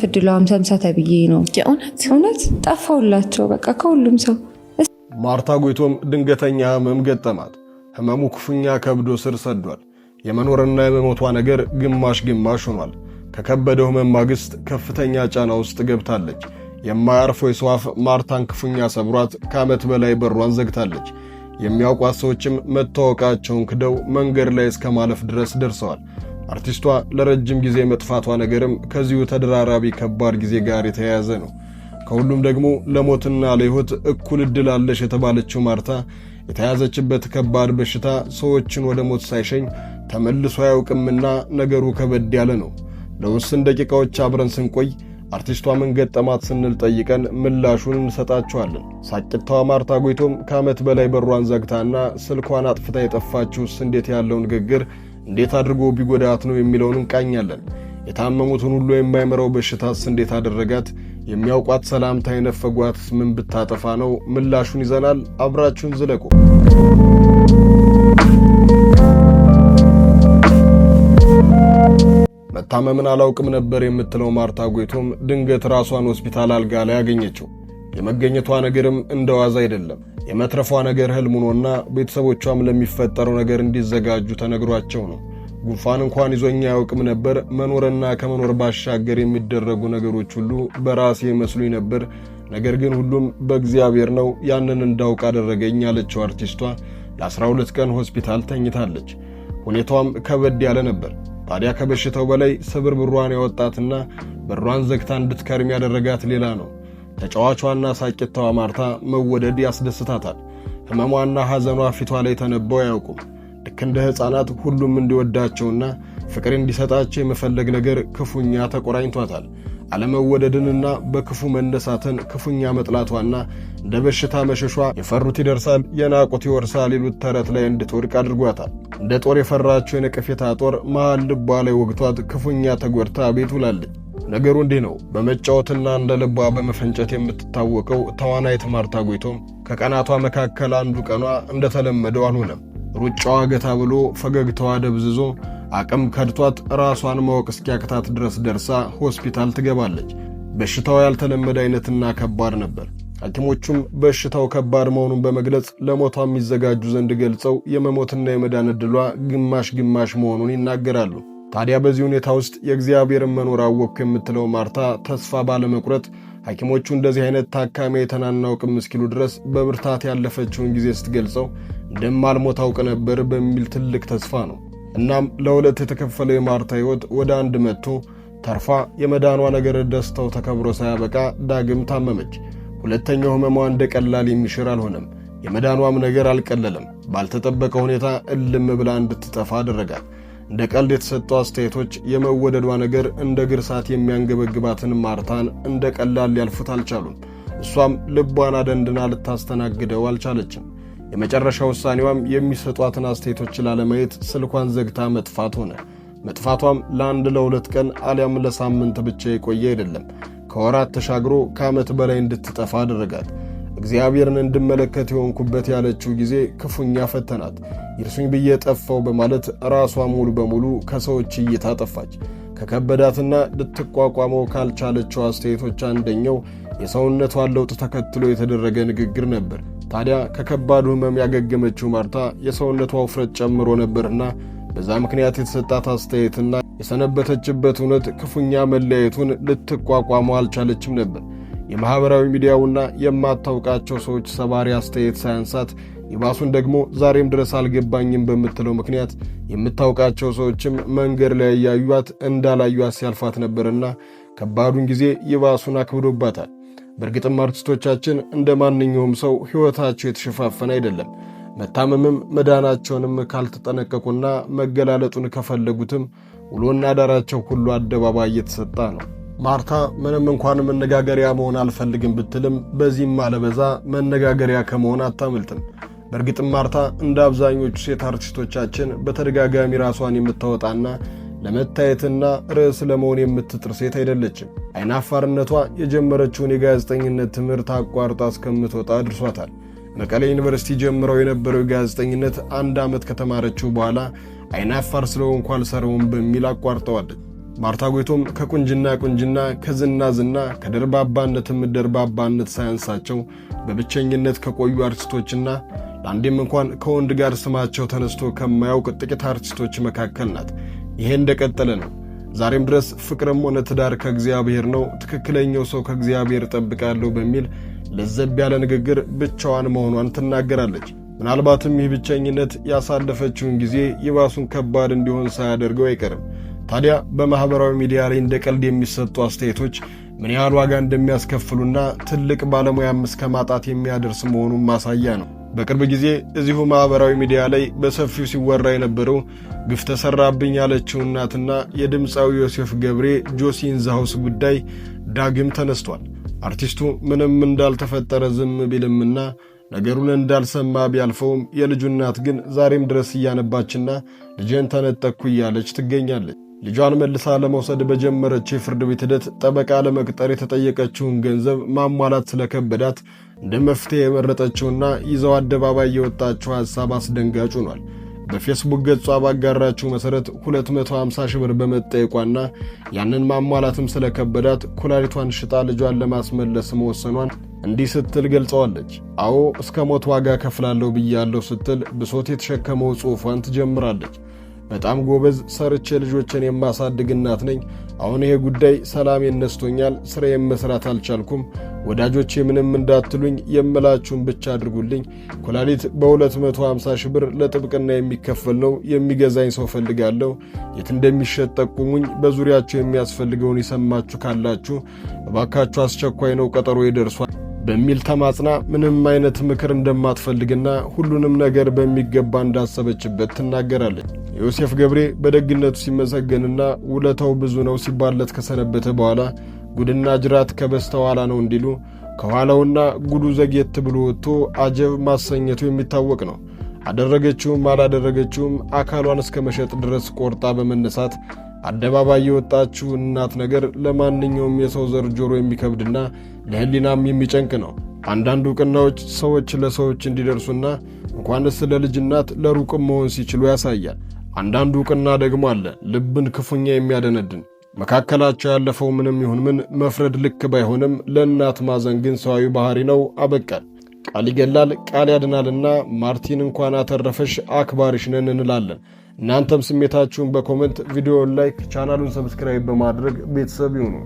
እድሏ 50 ተብዬ ነው። የእውነት ጠፋውላቸው በቃ ከሁሉም ሰው። ማርታ ጎይቶም ድንገተኛ ህመም ገጠማት። ህመሙ ክፉኛ ከብዶ ስር ሰዷል። የመኖርና የመሞቷ ነገር ግማሽ ግማሽ ሆኗል። ከከበደው ህመም ማግስት ከፍተኛ ጫና ውስጥ ገብታለች። የማያርፈው የሰው አፍ ማርታን ክፉኛ ሰብሯት ከዓመት በላይ በሯን ዘግታለች። የሚያውቋት ሰዎችም መታወቃቸውን ክደው መንገድ ላይ እስከ ማለፍ ድረስ ደርሰዋል። አርቲስቷ ለረጅም ጊዜ መጥፋቷ ነገርም ከዚሁ ተደራራቢ ከባድ ጊዜ ጋር የተያያዘ ነው። ከሁሉም ደግሞ ለሞትና ለሕይወት እኩል ዕድል አለሽ የተባለችው ማርታ የተያዘችበት ከባድ በሽታ ሰዎችን ወደ ሞት ሳይሸኝ ተመልሶ አያውቅምና ነገሩ ከበድ ያለ ነው። ለውስን ደቂቃዎች አብረን ስንቆይ አርቲስቷ ምን ገጠማት ስንል ጠይቀን ምላሹን እንሰጣችኋለን። ሳቂታዋ ማርታ ጎይቶም ከዓመት በላይ በሯን ዘግታና ስልኳን አጥፍታ የጠፋችውስ እንዴት ያለው ንግግር እንዴት አድርጎ ቢጎዳት ነው የሚለውን እንቃኛለን። የታመሙትን ሁሉ የማይመረው በሽታስ እንዴት አደረጋት? የሚያውቋት ሰላምታ የነፈጓት ምን ብታጠፋ ነው? ምላሹን ይዘናል። አብራችሁን ዝለቁ። መታመምን አላውቅም ነበር የምትለው ማርታ ጎይቶም ድንገት ራሷን ሆስፒታል አልጋ ላይ ያገኘችው። የመገኘቷ ነገርም እንደዋዛ አይደለም። የመትረፏ ነገር ህልም ሆኖና ቤተሰቦቿም ለሚፈጠረው ነገር እንዲዘጋጁ ተነግሯቸው ነው። ጉንፋን እንኳን ይዞኛ አያውቅም ነበር። መኖርና ከመኖር ባሻገር የሚደረጉ ነገሮች ሁሉ በራሴ መስሉኝ ነበር። ነገር ግን ሁሉም በእግዚአብሔር ነው። ያንን እንዳውቅ አደረገኝ ያለችው አርቲስቷ ለ12 ቀን ሆስፒታል ተኝታለች። ሁኔታዋም ከበድ ያለ ነበር። ታዲያ ከበሽታው በላይ ስብርብሯን ያወጣትና በሯን ዘግታ እንድትከርም ያደረጋት ሌላ ነው። ተጫዋቿና ሳቂታዋ ማርታ መወደድ ያስደስታታል። ህመሟና ሐዘኗ ፊቷ ላይ ተነበው አያውቁም። ልክ እንደ ሕፃናት ሁሉም እንዲወዳቸውና ፍቅር እንዲሰጣቸው የመፈለግ ነገር ክፉኛ ተቆራኝቷታል። አለመወደድንና በክፉ መነሳትን ክፉኛ መጥላቷና እንደ በሽታ መሸሿ የፈሩት ይደርሳል የናቁት ይወርሳል ይሉት ተረት ላይ እንድትወድቅ አድርጓታል። እንደ ጦር የፈራችው የነቀፌታ ጦር መሃል ልቧ ላይ ወግቷት ክፉኛ ተጎድታ ቤት ውላለች። ነገሩ እንዲህ ነው። በመጫወትና እንደ ልቧ በመፈንጨት የምትታወቀው ተዋናይት ማርታ ጎይቶም ከቀናቷ መካከል አንዱ ቀኗ እንደተለመደው አልሆነም። ሩጫዋ ገታ ብሎ ፈገግታዋ ደብዝዞ አቅም ከድቷት ራሷን ማወቅ እስኪያቅታት ድረስ ደርሳ ሆስፒታል ትገባለች። በሽታው ያልተለመደ አይነትና ከባድ ነበር። ሐኪሞቹም በሽታው ከባድ መሆኑን በመግለጽ ለሞቷ የሚዘጋጁ ዘንድ ገልጸው የመሞትና የመዳን ዕድሏ ግማሽ ግማሽ መሆኑን ይናገራሉ። ታዲያ በዚህ ሁኔታ ውስጥ የእግዚአብሔርን መኖር አወቅኩ የምትለው ማርታ ተስፋ ባለመቁረጥ ሐኪሞቹ እንደዚህ አይነት ታካሚ የተናናውቅም እስኪሉ ድረስ በብርታት ያለፈችውን ጊዜ ስትገልጸው እንደማልሞት አውቅ ነበር በሚል ትልቅ ተስፋ ነው። እናም ለሁለት የተከፈለው የማርታ ሕይወት ወደ አንድ መጥቶ ተርፋ የመዳኗ ነገር ደስታው ተከብሮ ሳያበቃ ዳግም ታመመች። ሁለተኛው ህመሟ እንደ ቀላል የሚሽር አልሆነም። የመዳኗም ነገር አልቀለለም። ባልተጠበቀ ሁኔታ እልም ብላ እንድትጠፋ አደረጋት። እንደ ቀልድ የተሰጠው አስተያየቶች የመወደዷ ነገር እንደ ግርሳት የሚያንገበግባትን ማርታን እንደ ቀላል ሊያልፉት አልቻሉም። እሷም ልቧን አደንድና ልታስተናግደው አልቻለችም። የመጨረሻ ውሳኔዋም የሚሰጧትን አስተያየቶች ላለማየት ስልኳን ዘግታ መጥፋት ሆነ። መጥፋቷም ለአንድ ለሁለት ቀን አሊያም ለሳምንት ብቻ የቆየ አይደለም። ከወራት ተሻግሮ ከዓመት በላይ እንድትጠፋ አደረጋት። እግዚአብሔርን እንድመለከት የሆንኩበት ያለችው ጊዜ ክፉኛ ፈተናት። ይርሱኝ ብዬ ጠፋው በማለት ራሷ ሙሉ በሙሉ ከሰዎች እይታ ጠፋች። ከከበዳትና ልትቋቋመው ካልቻለችው አስተያየቶች አንደኛው የሰውነቷን ለውጥ ተከትሎ የተደረገ ንግግር ነበር። ታዲያ ከከባዱ ህመም ያገገመችው ማርታ የሰውነቷ ውፍረት ጨምሮ ነበርና በዛ ምክንያት የተሰጣት አስተያየትና የሰነበተችበት እውነት ክፉኛ መለያየቱን ልትቋቋመው አልቻለችም ነበር። የማህበራዊ ሚዲያውና የማታውቃቸው ሰዎች ሰባሪ አስተያየት ሳያንሳት ይባሱን ደግሞ ዛሬም ድረስ አልገባኝም በምትለው ምክንያት የምታውቃቸው ሰዎችም መንገድ ላይ ያዩት እንዳላዩት ሲያልፋት ነበርና ከባዱን ጊዜ ይባሱን አክብዶባታል። በእርግጥም አርቲስቶቻችን እንደ ማንኛውም ሰው ሕይወታቸው የተሸፋፈነ አይደለም። መታመምም መዳናቸውንም ካልተጠነቀቁና መገላለጡን ከፈለጉትም ውሎና ዳራቸው ሁሉ አደባባይ እየተሰጣ ነው። ማርታ ምንም እንኳን መነጋገሪያ መሆን አልፈልግም ብትልም በዚህም አለበዛ መነጋገሪያ ከመሆን አታመልጥም። በእርግጥም ማርታ እንደ አብዛኞቹ ሴት አርቲስቶቻችን በተደጋጋሚ ራሷን የምታወጣና ለመታየትና ርዕስ ለመሆን የምትጥር ሴት አይደለችም። አይናፋርነቷ የጀመረችውን የጋዜጠኝነት ትምህርት አቋርጣ እስከምትወጣ አድርሷታል። መቀሌ ዩኒቨርሲቲ ጀምረው የነበረው የጋዜጠኝነት 1 ዓመት ከተማረችው በኋላ አይናፋር ስለሆንኩ አልሰራውም በሚል አቋርጠዋለች። ማርታ ጎይቶም ከቁንጅና ከዝና ከደርባባነትም ደርባባነት ሳያንሳቸው በብቸኝነት ከቆዩ አርቲስቶችና ለአንዴም እንኳን ከወንድ ጋር ስማቸው ተነስቶ ከማያውቅ ጥቂት አርቲስቶች መካከል ናት። ይሄ እንደቀጠለ ነው። ዛሬም ድረስ ፍቅርም ሆነ ትዳር ከእግዚአብሔር ነው፣ ትክክለኛው ሰው ከእግዚአብሔር ጠብቃለሁ በሚል ለዘብ ያለ ንግግር ብቻዋን መሆኗን ትናገራለች። ምናልባትም ይህ ብቸኝነት ያሳለፈችውን ጊዜ ይባሱን ከባድ እንዲሆን ሳያደርገው አይቀርም። ታዲያ በማህበራዊ ሚዲያ ላይ እንደ ቀልድ የሚሰጡ አስተያየቶች ምን ያህል ዋጋ እንደሚያስከፍሉና ትልቅ ባለሙያም እስከ ማጣት የሚያደርስ መሆኑን ማሳያ ነው። በቅርብ ጊዜ እዚሁ ማህበራዊ ሚዲያ ላይ በሰፊው ሲወራ የነበረው ግፍ ተሰራብኝ ያለችው እናትና የድምፃዊ ዮሴፍ ገብሬ ጆሲ ኢን ዘ ሃውስ ጉዳይ ዳግም ተነስቷል። አርቲስቱ ምንም እንዳልተፈጠረ ዝም ቢልምና ነገሩን እንዳልሰማ ቢያልፈውም የልጁ እናት ግን ዛሬም ድረስ እያነባችና ልጄን ተነጠቅኩ እያለች ትገኛለች። ልጇን መልሳ ለመውሰድ በጀመረች የፍርድ ቤት ሂደት ጠበቃ ለመቅጠር የተጠየቀችውን ገንዘብ ማሟላት ስለከበዳት እንደ መፍትሄ የመረጠችውና ይዘው አደባባይ የወጣችው ሐሳብ አስደንጋጭ ሆኗል። በፌስቡክ ገጿ ባጋራችው መሰረት 250 ሺህ ብር በመጠየቋና ያንን ማሟላትም ስለከበዳት ኩላሊቷን ሽጣ ልጇን ለማስመለስ መወሰኗን እንዲህ ስትል ገልጸዋለች። አዎ እስከ ሞት ዋጋ ከፍላለሁ ብያለሁ ስትል ብሶት የተሸከመው ጽሑፏን ትጀምራለች። በጣም ጎበዝ ሰርቼ ልጆችን የማሳድግ እናት ነኝ። አሁን ይሄ ጉዳይ ሰላሜን ነስቶኛል። ስራዬን መስራት አልቻልኩም። ወዳጆቼ ምንም እንዳትሉኝ፣ የምላችሁን ብቻ አድርጉልኝ። ኩላሊት በ250 ሺህ ብር ለጥብቅና የሚከፈል ነው። የሚገዛኝ ሰው ፈልጋለሁ። የት እንደሚሸጥ ጠቁሙኝ። በዙሪያችሁ የሚያስፈልገውን የሰማችሁ ካላችሁ እባካችሁ አስቸኳይ ነው፣ ቀጠሮ ይደርሷል በሚል ተማጽና ምንም አይነት ምክር እንደማትፈልግና ሁሉንም ነገር በሚገባ እንዳሰበችበት ትናገራለች። ዮሴፍ ገብሬ በደግነቱ ሲመሰገንና ውለታው ብዙ ነው ሲባለት ከሰነበተ በኋላ ጉድና ጅራት ከበስተኋላ ነው እንዲሉ ከኋላውና ጉዱ ዘግየት ብሎ ወጥቶ አጀብ ማሰኘቱ የሚታወቅ ነው። አደረገችውም አላደረገችውም አካሏን እስከ መሸጥ ድረስ ቆርጣ በመነሳት አደባባይ የወጣችው እናት ነገር ለማንኛውም የሰው ዘር ጆሮ የሚከብድና ለህሊናም የሚጨንቅ ነው። አንዳንድ ዕውቅናዎች ሰዎች ለሰዎች እንዲደርሱና እንኳንስ ለልጅ እናት ለሩቅም መሆን ሲችሉ ያሳያል። አንዳንድ ዕውቅና ደግሞ አለ ልብን ክፉኛ የሚያደነድን። መካከላቸው ያለፈው ምንም ይሁን ምን መፍረድ ልክ ባይሆንም ለእናት ማዘን ግን ሰዋዊ ባህሪ ነው። አበቃል። ቃል ይገላል ቃል ያድናልና ማርቲን እንኳን አተረፈሽ አክባሪሽ ነን እንላለን። እናንተም ስሜታችሁን በኮሜንት ቪዲዮውን ላይክ ቻናሉን ሰብስክራይብ በማድረግ ቤተሰብ ይሁኑ።